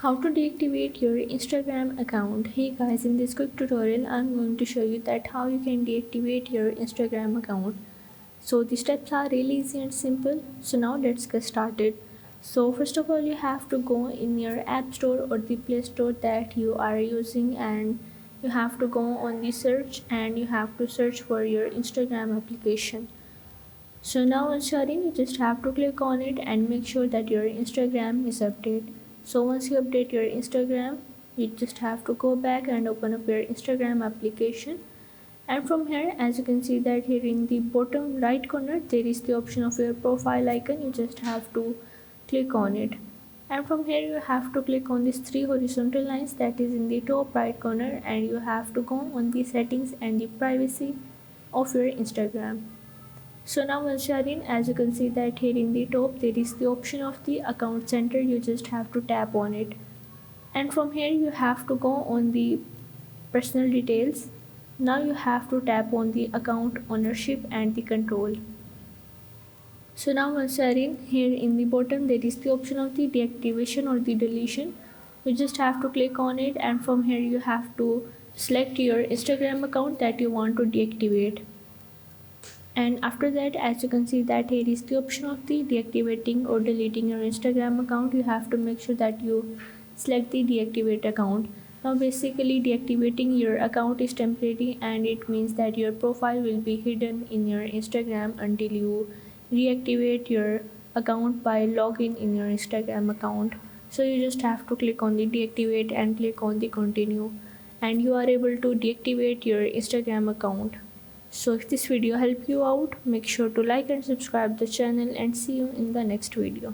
How to deactivate your Instagram account. Hey guys, in this quick tutorial I'm going to show you that how you can deactivate your Instagram account. So the steps are really easy and simple. So now let's get started. So first of all, you have to go in your app store or the play store that you are using, and you have to go on the search and you have to search for your Instagram application. So now once you are in, you just have to click on it and make sure that your Instagram is updated. So once you update your Instagram, you just have to go back and open up your Instagram application. And from here, as you can see that here in the bottom right corner, there is the option of your profile icon. You just have to click on it. And from here, you have to click on these three horizontal lines that is in the top right corner, and you have to go on the settings and the privacy of your Instagram. So now once you are in, as you can see that here in the top there is the option of the account center. You just have to tap on it, and from here you have to go on the personal details. Now you have to tap on the account ownership and the control. So now once you are in, here in the bottom there is the option of the deactivation or the deletion. You just have to click on it, and from here you have to select your Instagram account that you want to deactivate. And after that, as you can see that here is the option of the deactivating or deleting your Instagram account. You have to make sure that you select the deactivate account. Now basically deactivating your account is temporary, and it means that your profile will be hidden in your Instagram until you reactivate your account by logging in your Instagram account. So you just have to click on the deactivate and click on the continue, and you are able to deactivate your Instagram account. So if this video helped you out, make sure to like and subscribe the channel, and see you in the next video.